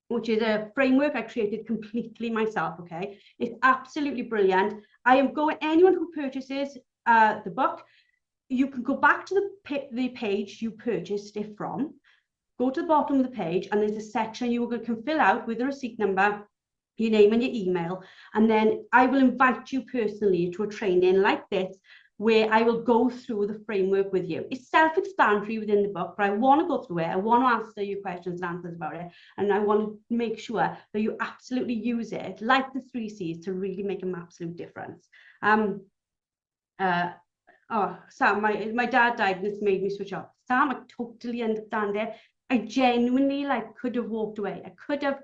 which is a framework I created completely myself, okay? It's absolutely brilliant. I am going, anyone who purchases the book, you can go back to the page you purchased it from, go to the bottom of the page, and there's a section you can fill out with the receipt number, your name and your email, and then I will invite you personally to a training like this, where I will go through the framework with you. It's self-explanatory within the book, but I want to go through it. I want to answer your questions and answers about it. And I want to make sure that you absolutely use it, like the 3 C's, to really make an absolute difference. Sam, my dad died and it's made me switch off. Sam, I totally understand it. I genuinely could have walked away. I could have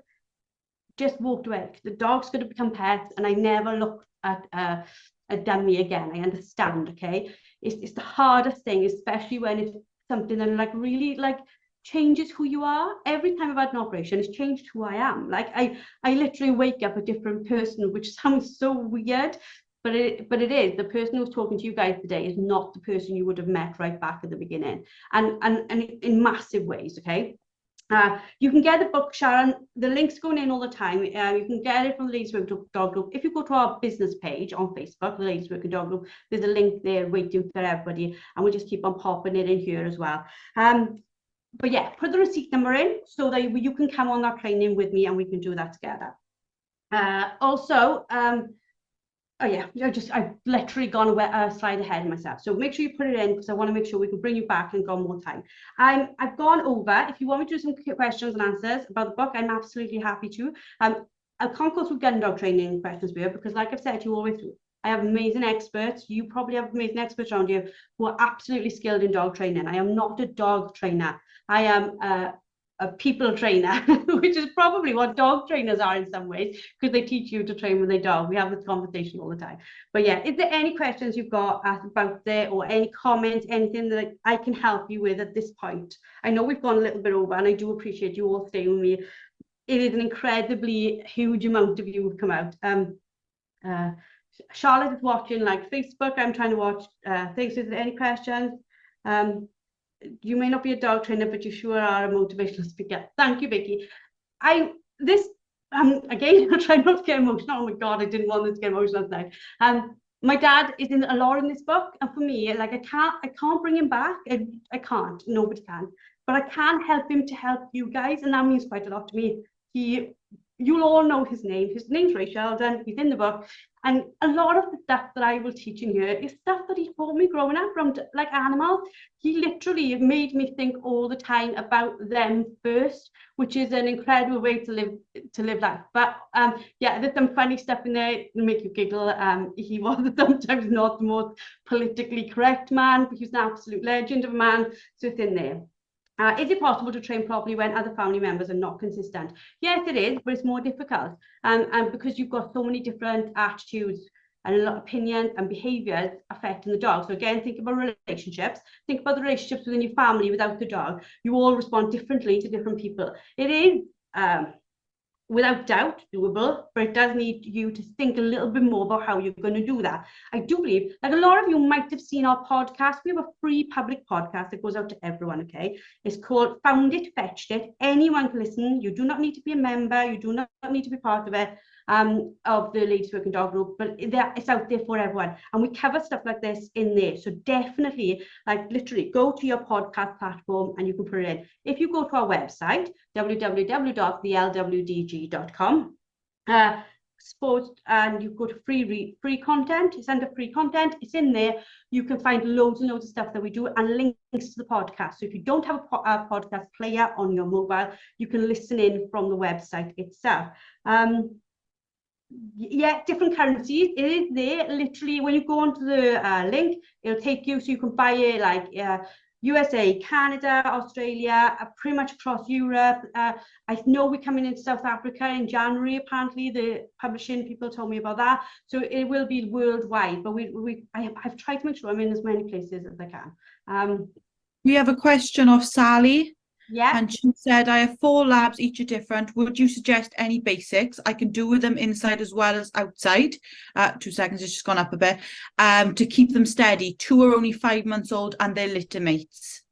just walked away. The dogs could have become pets, and I never looked at a dummy again. I understand, okay? It's the hardest thing, especially when it's something that really changes who you are. Every time I've had an operation, it's changed who I am. I literally wake up a different person, which sounds so weird, but it is. The person who's talking to you guys today is not the person you would have met right back at the beginning, and in massive ways, okay? You can get the book, Sharon. The link's going in all the time. You can get it from the Ladies Working Dog Group. If you go to our business page on Facebook, the Ladies Working Dog Group, there's a link there waiting for everybody, and we'll just keep on popping it in here as well. But yeah, put the receipt number in so that you can come on that training with me, and we can do that together. Oh yeah, I've literally gone a slide ahead of myself. So make sure you put it in, because I want to make sure we can bring you back and go more time. I've gone over. If you want me to do some questions and answers about the book, I'm absolutely happy to. I can't go through gun dog training questions here, because like I've said to you all the way through, I have amazing experts. You probably have amazing experts around you who are absolutely skilled in dog training. I am not a dog trainer. I am a people trainer, which is probably what dog trainers are in some ways, because they teach you to train with a dog. We have this conversation all the time. But yeah, is there any questions you've got about there, or any comments, anything that I can help you with at this point? I know we've gone a little bit over, and I do appreciate you all staying with me. It is an incredibly huge amount of you who've come out. Charlotte is watching Facebook. I'm trying to watch things. Is there any questions? You may not be a dog trainer, but you sure are a motivational speaker. Thank you, Vicky. Again, I'll try not to get emotional. Oh my God, I didn't want this to get emotional tonight. My dad is in a lot in this book, and for me, I can't bring him back. I can't. Nobody can. But I can help him to help you guys, and that means quite a lot to me. You'll all know his name. His name's Ray Sheldon. He's in the book. And a lot of the stuff that I will teach in here is stuff that he taught me growing up from animals. He literally made me think all the time about them first, which is an incredible way to live life. But yeah, there's some funny stuff in there to make you giggle. He was sometimes not the most politically correct man, but he's an absolute legend of a man. So it's in there. Is it possible to train properly when other family members are not consistent? Yes, it is, but it's more difficult. And because you've got so many different attitudes and a lot of opinions and behaviours affecting the dog. So again, think about relationships. Think about the relationships within your family without the dog. You all respond differently to different people. It is without doubt doable, but it does need you to think a little bit more about how you're going to do that. I do believe, like a lot of you might have seen our podcast, we have a free public podcast that goes out to everyone, okay? It's called Found It, Fetched It. Anyone can listen. You do not need to be a member. You do not need to be part of it, of the Ladies Working Dog group, but it's out there for everyone. And we cover stuff like this in there. So definitely, like literally go to your podcast platform and you can put it in. If you go to our website, www.thelwdg.com, suppose, and you go to free content, it's under free content, it's in there. You can find loads and loads of stuff that we do and links to the podcast. So if you don't have a podcast player on your mobile, you can listen in from the website itself. Yeah, different currencies, it is there. Literally, when you go onto the link, it'll take you, so you can buy it like USA, Canada, Australia, pretty much across Europe. I know we're coming into South Africa in January, apparently. The publishing people told me about that. So it will be worldwide, but I've tried to make sure I'm in as many places as I can. We have a question of Sally. Yeah. And she said, I have 4 labs, each are different. Would you suggest any basics I can do with them inside as well as outside? 2 seconds, it's just gone up a bit. To keep them steady. 2 are only 5 months old and they're litter mates.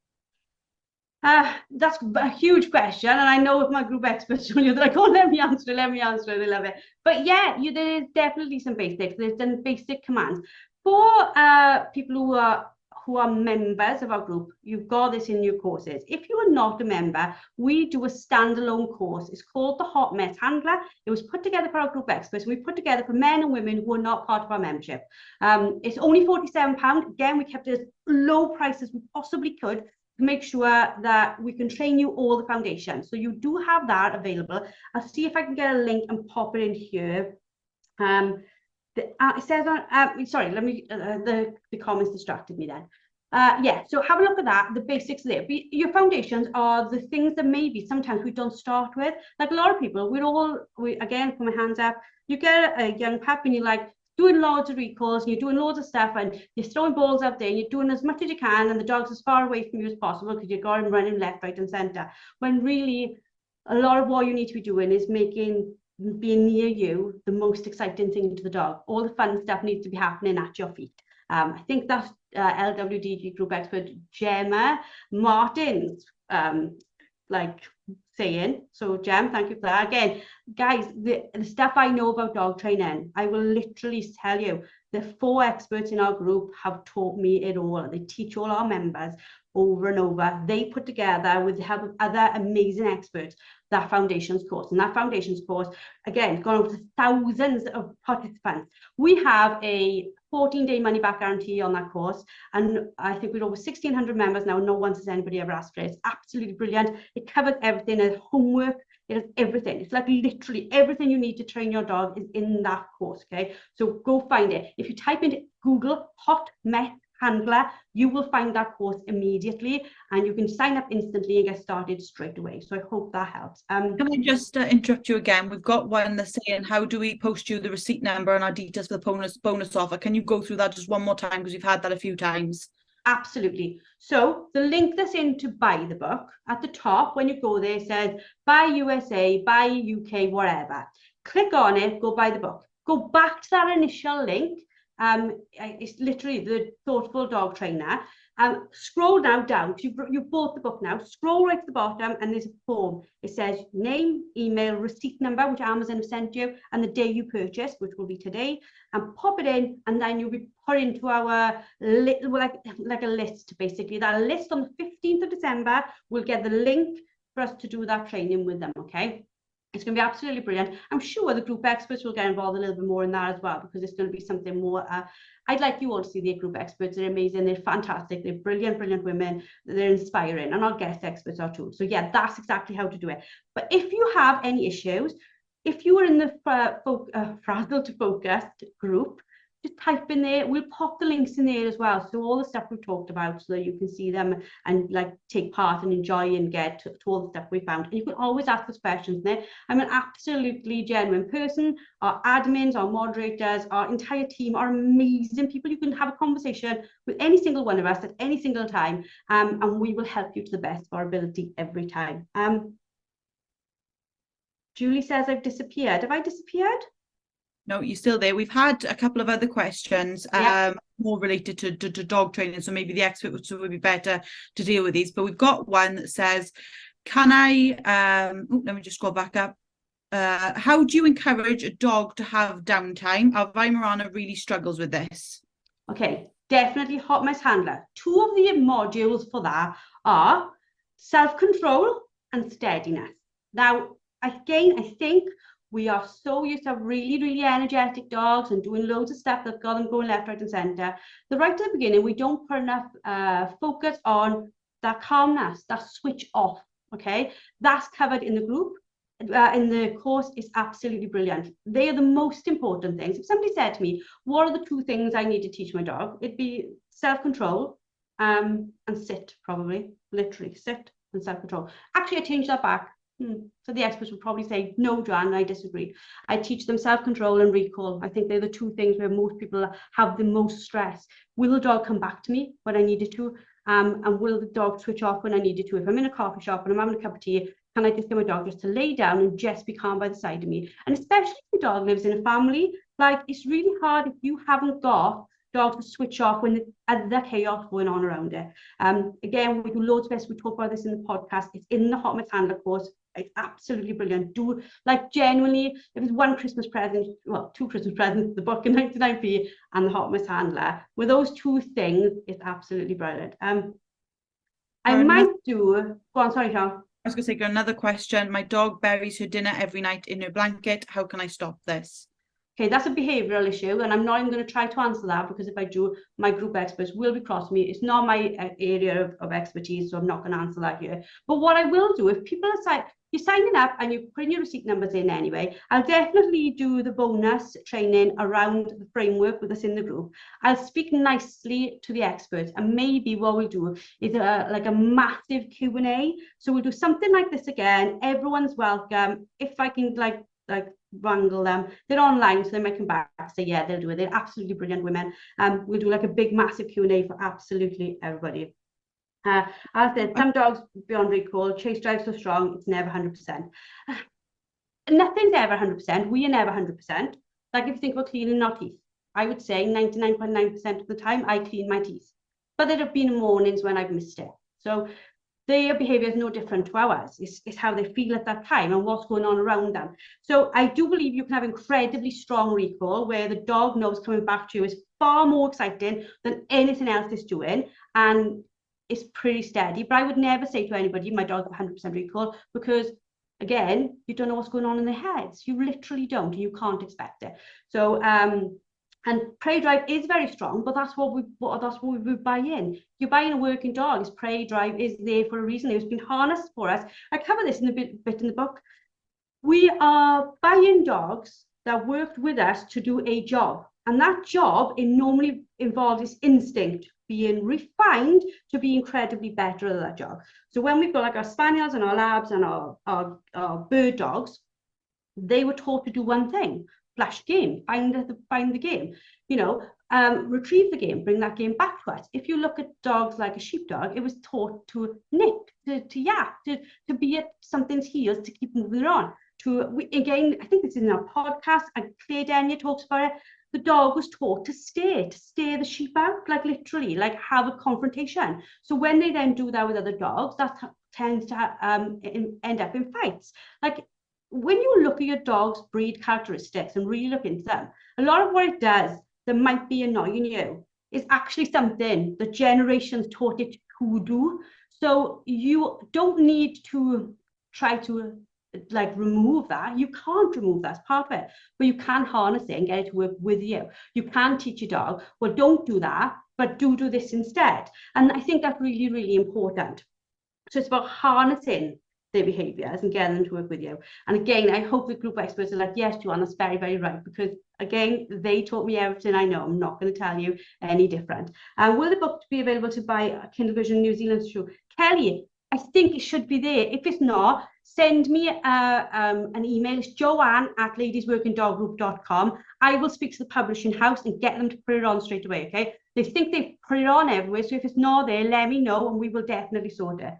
That's a huge question, and I know if my group experts told you, they're like, oh, let me answer it, they love it. But yeah, there's definitely some basics. There's some basic commands. For people who are members of our group, you've got this in your courses. If you are not a member, we do a standalone course. It's called the Hot Mess Handler. It was put together for our group experts. We put together for men and women who are not part of our membership. It's only £47. Again, we kept it as low price as we possibly could to make sure that we can train you all the foundations. So you do have that available. I'll see if I can get a link and pop it in here. It says on, sorry, let me, the comments distracted me then. Yeah, so have a look at that, the basics there. Your foundations are the things that maybe sometimes we don't start with. Like a lot of people, again, put my hands up, you get a young pup and you're like doing loads of recalls and you're doing loads of stuff and you're throwing balls out there and you're doing as much as you can and the dog's as far away from you as possible because you've got him running left, right and centre. When really, a lot of what you need to be doing is making being near you the most exciting thing to the dog. All the fun stuff needs to be happening at your feet. I think that's LWDG group expert Gemma Martin's like saying. So Gem, thank you for that. Again, guys, the stuff I know about dog training, I will literally tell you, the 4 experts in our group have taught me it all. They teach all our members over and over. They put together, with the help of other amazing experts, that foundations course. And that foundations course, again, gone over to thousands of participants. We have a 14-day money-back guarantee on that course. And I think we're over 1,600 members now. No one has anybody ever asked for it. It's absolutely brilliant. It covers everything. It's homework. It has everything. It's like literally everything you need to train your dog is in that course, okay? So go find it. If you type into Google Hot Mess Handler, you will find that course immediately and you can sign up instantly and get started straight away. So I hope that helps. Can I just interrupt you again? We've got one that's saying, how do we post you the receipt number and our details for the bonus offer? Can you go through that just one more time, because we've had that a few times? Absolutely. So the link that's in to buy the book, at the top when you go there, it says buy USA, buy UK, whatever. Click on it, go buy the book. Go back to that initial link. It's literally the Thoughtful Dog Trainer. Scroll now down, because you've bought the book now. Scroll right to the bottom and there's a form. It says name, email, receipt number, which Amazon have sent you, and the day you purchased, which will be today, and pop it in, and then you'll be put into our little, like a list, basically. That list on the 15th of December will get the link for us to do that training with them, okay? It's going to be absolutely brilliant. I'm sure the group experts will get involved a little bit more in that as well, because it's going to be something more. I'd like you all to see the group experts. They're amazing. They're fantastic. They're brilliant, brilliant women. They're inspiring. And our guest experts are too. So yeah, that's exactly how to do it. But if you have any issues, if you are in the Frazzled to Focused group, just type in there. We'll pop the links in there as well. So all the stuff we've talked about, so that you can see them and like take part and enjoy and get to all the stuff we found. And you can always ask us questions there. I'm an absolutely genuine person. Our admins, our moderators, our entire team are amazing people. You can have a conversation with any single one of us at any single time, and we will help you to the best of our ability every time. Julie says I've disappeared. Have I disappeared? No, you're still there. We've had a couple of other questions, more related to dog training, so maybe the expert would be better to deal with these. But we've got one that says, can I, let me just go back up. How do you encourage a dog to have downtime? Our Weimaraner really struggles with this. Okay, definitely hot mess handler. Two of the modules for that are self-control and steadiness. Now, again, I think we are so used to have really, really energetic dogs and doing loads of stuff that got them going left, right, and centre. The right at the beginning, we don't put enough focus on that calmness, that switch off. Okay, that's covered in the group. In the course is absolutely brilliant. They are the most important things. If somebody said to me, what are the two things I need to teach my dog? It'd be self-control and sit, probably, literally sit and self-control. Actually, I changed that back. So the experts would probably say, no, Joanne, I disagree. I teach them self-control and recall. I think they're the two things where most people have the most stress. Will the dog come back to me when I needed to? And will the dog switch off when I needed to? If I'm in a coffee shop and I'm having a cup of tea, can I just get my dog just to lay down and just be calm by the side of me? And especially if the dog lives in a family, like it's really hard if you haven't got dog to switch off when there's the chaos going on around it. Again, we do loads of this. We talk about this in the podcast. It's in the Hot Mess Handler course. It's absolutely brilliant. Do like genuinely, if it's one Christmas present, well, two Christmas presents, the book in 99p and the Hot Mess Handler, with those two things, it's absolutely brilliant. I might do, go on, sorry, Sean. I was going to say, got another question. My dog buries her dinner every night in her blanket. How can I stop this? Okay, that's a behavioural issue, and I'm not even going to try to answer that, because if I do, my group experts will be crossing me. It's not my area of expertise, so I'm not going to answer that here. But what I will do, if people are you're signing up and you're putting your receipt numbers in anyway, I'll definitely do the bonus training around the framework with us in the group. I'll speak nicely to the experts, and maybe what we'll do is like a massive Q&A. So we'll do something like this again. Everyone's welcome. If I can like wrangle them, they're online, so they might come back and say yeah, they'll do it. They're absolutely brilliant women. We'll do like a big massive Q&A for absolutely everybody. As I said, some dogs beyond recall, chase drive so strong, it's never 100%. Nothing's ever 100%. We are never 100%. Like if you think about cleaning our teeth, I would say 99.9% of the time I clean my teeth, but there have been mornings when I've missed it. So their behavior is no different to ours. It's how they feel at that time and what's going on around them. So I do believe you can have incredibly strong recall where the dog knows coming back to you is far more exciting than anything else it's doing, and it's pretty steady. But I would never say to anybody, my dog's 100% recall, because again, you don't know what's going on in their heads. You literally don't, and you can't expect it. So and prey drive is very strong, but that's what we would buy in. You're buying a working dog. His prey drive is there for a reason. It's been harnessed for us. I cover this in a bit in the book. We are buying dogs that worked with us to do a job, and that job normally involves this instinct being refined to be incredibly better at that job. So when we've got like our spaniels and our labs and our bird dogs, they were taught to do one thing: flash game, find the game, retrieve the game, bring that game back to us. If you look at dogs like a sheepdog, it was taught to nip, to yap, to be at something's heels, to keep moving on. Again, I think it's in our podcast, and Claire Denyer talks about it. The dog was taught to stare the sheep out, like literally, like have a confrontation. So when they then do that with other dogs, that tends to end up in fights. Like when you look at your dog's breed characteristics and really look into them, a lot of what it does that might be annoying you is actually something that generations taught it to do. So you don't need to try to like remove that. You can't remove that, it's part of it, but you can harness it and get it to work with you. You can teach your dog, well, don't do that, but do this instead. And I think that's really, really important. So it's about harnessing their behaviours and get them to work with you. And again, I hope the group experts are like, yes, Joanne, that's very, very right, because again, they taught me everything I know. I'm not going to tell you any different. Will the book be available to buy at Kindle Vision New Zealand show? Kelly, I think it should be there. If it's not, send me an email. It's joanne@ladiesworkingdoggroup.com. I will speak to the publishing house and get them to put it on straight away, okay? They think they've put it on everywhere, so if it's not there, let me know and we will definitely sort it.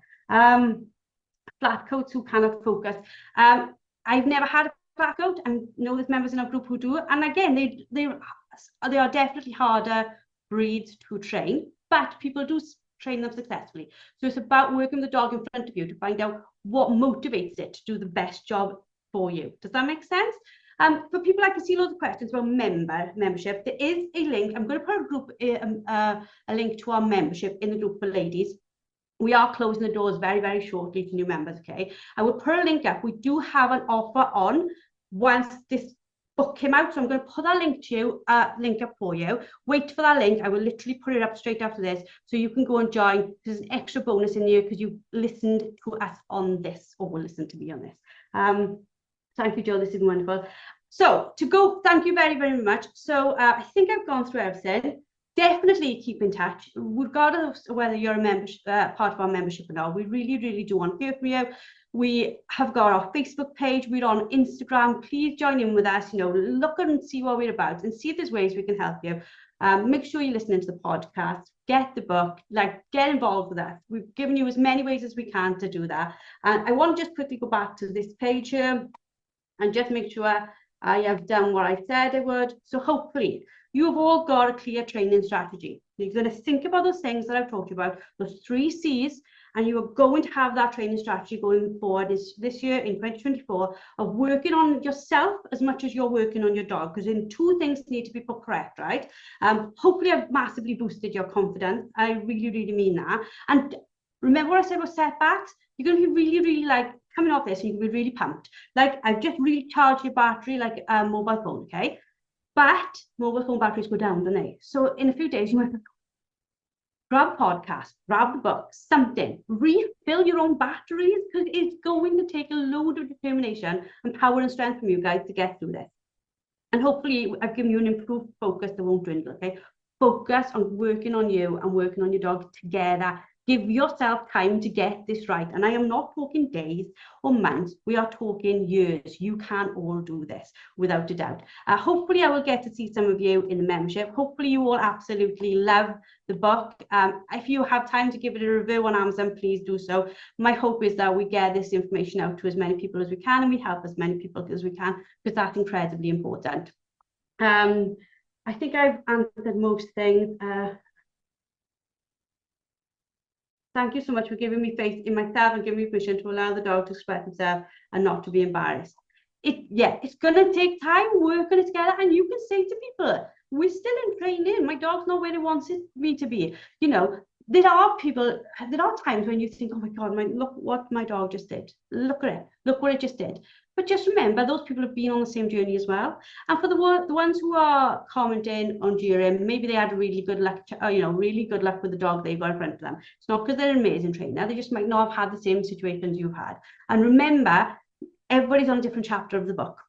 Flat coats who cannot focus. I've never had a flat coat, and know there's members in our group who do. And again, they are definitely harder breeds to train, but people do train them successfully. So it's about working with the dog in front of you to find out what motivates it to do the best job for you. Does that make sense? For people, I can see loads of questions about membership. There is a link. I'm going to put a link to our membership in the group for ladies. We are closing the doors very, very shortly to new members, okay? I will put a link up. We do have an offer on once this book came out, so I'm going to put that link up for you. Wait for that link. I will literally put it up straight after this, so you can go and join. There's an extra bonus in there because you listened to us on this, or will listen to me on this. Thank you, Joe. This is wonderful. So to go, thank you very, very much. So I think I've gone through everything. Definitely keep in touch, regardless of whether you're a membership, part of our membership or not. We really, really do want to hear from you. We have got our Facebook page. We're on Instagram. Please join in with us. You know, look and see what we're about and see if there's ways we can help you. Make sure you're listening to the podcast. Get the book. Like, get involved with us. We've given you as many ways as we can to do that. And I want to just quickly go back to this page here and just make sure I have done what I said I would. So hopefully you've all got a clear training strategy. You're going to think about those things that I've talked about, those 3 C's, and you are going to have that training strategy going forward this year in 2024 of working on yourself as much as you're working on your dog, because then 2 things need to be put correct, right? Hopefully I've massively boosted your confidence. I really, really mean that. And remember what I said about setbacks? You're going to be really, really like coming off this and you can be really pumped. Like, I've just recharged your battery like a mobile phone, okay? But mobile phone batteries go down, don't they? So in a few days, you might grab a podcast, grab the book, something, refill your own batteries, because it's going to take a load of determination and power and strength from you guys to get through this. And hopefully I've given you an improved focus that won't dwindle, okay? Focus on working on you and working on your dog together. Give yourself time to get this right. And I am not talking days or months. We are talking years. You can all do this without a doubt. Hopefully I will get to see some of you in the membership. Hopefully you all absolutely love the book. If you have time to give it a review on Amazon, please do so. My hope is that we get this information out to as many people as we can, and we help as many people as we can, because that's incredibly important. I think I've answered most things. Thank you so much for giving me faith in myself and giving me permission to allow the dog to express himself and not to be embarrassed. It's going to take time working it together, and you can say to people, we're still in training. My dog's not where it wants me to be. You know, there are times when you think, oh my God, look what my dog just did. Look at it. Look what it just did. But just remember, those people have been on the same journey as well. And for the ones who are commenting on GRM, maybe they had really good luck, really good luck with the dog they've got in front of them. It's not because they're an amazing trainer. They just might not have had the same situations you've had. And remember, everybody's on a different chapter of the book.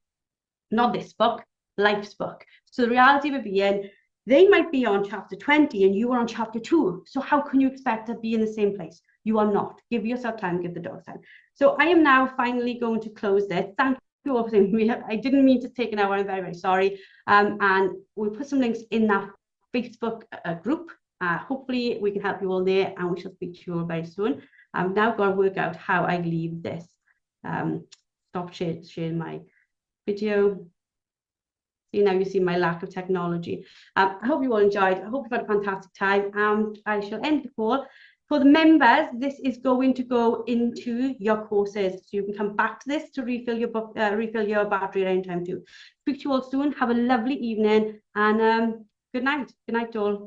Not this book, life's book. So the reality would be they might be on chapter 20 and you are on chapter 2. So how can you expect to be in the same place? You are not. Give yourself time, give the dog time. So I am now finally going to close this. Thank you all for saying I didn't mean to take an hour. I'm very, very sorry. And we'll put some links in that Facebook group. Hopefully we can help you all there, and we shall speak to you all very soon. I'm now going to work out how I leave this. Stop sharing my video. See, now you see my lack of technology. I hope you all enjoyed. I hope you've had a fantastic time, and I shall end the call. For the members, this is going to go into your courses, so you can come back to this to refill your book, refill your battery at any time too. Speak to you all soon. Have a lovely evening, and good night. Good night, all.